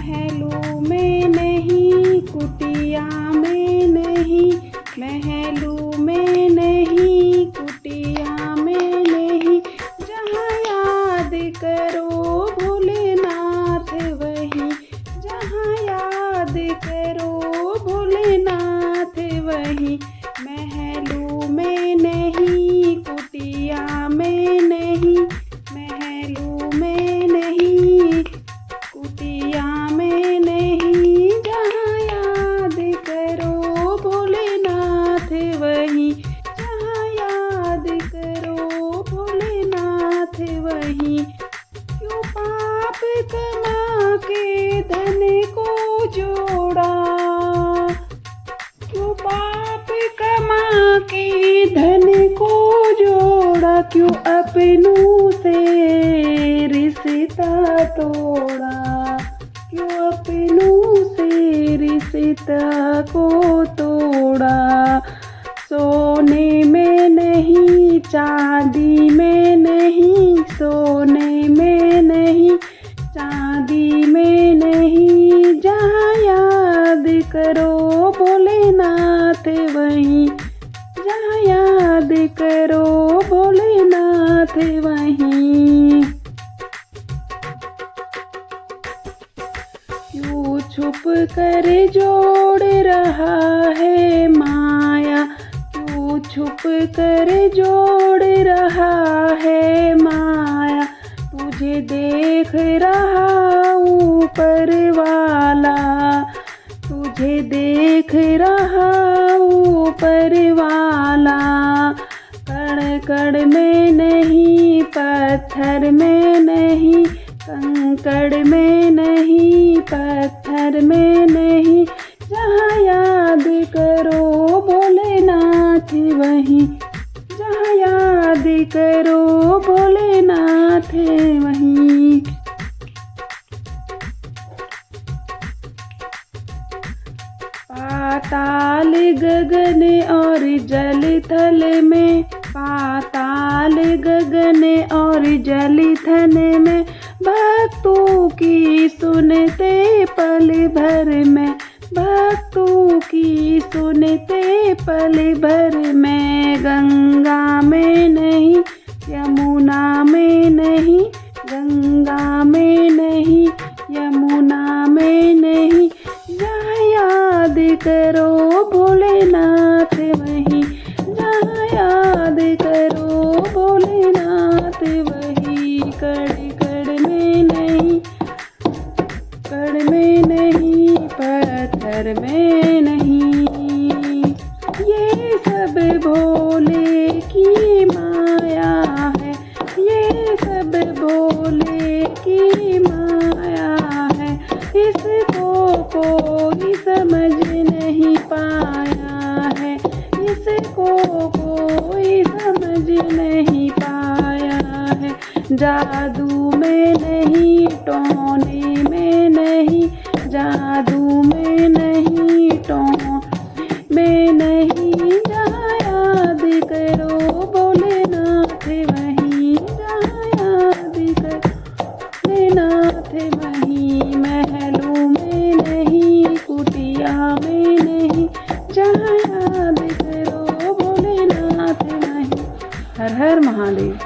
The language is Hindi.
महलों में नहीं, कुटिया में नहीं, महलों में नहीं, कुटिया में नहीं, जहाँ याद करो भोलेनाथ वहीं, जहाँ याद करो भोलेनाथ वहीं। महलों में नहीं, कुटिया में नहीं, महलों में नहीं, कुटिया में नहीं, जहाँ याद करो भोलेनाथ वहीं, जहाँ याद करो भोलेनाथ वहीं। क्यों पाप कमा के धन को जोड़ा, क्यों पाप कमा के धन को जोड़ा, क्यों अपनों से रिश्ता तोड़ा, क्यों अपनों से रिश्ता को तोड़ा। सोने में नहीं, चांदी में नहीं, सोने में नहीं, चांदी में नहीं, जहाँ याद करो भोलेनाथ वहीं, जहाँ याद करो भोलेनाथ वहीं। क्यों छुप कर जोड़ रहा है माया, क्यों छुप कर जोड़ रहा है माया, तुझे देख रहा ऊपर वाला, तुझे देख रहा ऊपर वाला। कण कण में नहीं, पत्थर में नहीं, कंकड़ में नहीं, पत्थर में नहीं, जहाँ याद करो भोलेनाथ वहीं, जहाँ याद करो भोलेनाथ वहीं। पाताल गगन और जल थल में, पाताल गगन और जल थल में, भक्तों की सुनते पल भर में, भक्तों की सुनते पल भर में। गंगा में नहीं, यमुना में नहीं, गंगा में नहीं, यमुना में नहीं, जहाँ याद करो भोलेनाथ वहीं, जहाँ याद करो भोलेनाथ वहीं। कड़ कड़ में नहीं, कड़ में नहीं, पत्थर में नहीं, ये सब भोले की माया है, ये सब भोले की माया है। इसको कोई समझ नहीं पाया है, इसको कोई समझ नहीं पाया है। जादू में नहीं, टोने में नहीं, जादू में नहीं, टोने में नहीं, जहाँ याद करो भोलेनाथ वहीं, जहाँ याद करो भोलेनाथ वहीं। महलों में नहीं, कुटिया में नहीं, जहाँ याद करो भोलेनाथ वहीं। हर हर महादेव।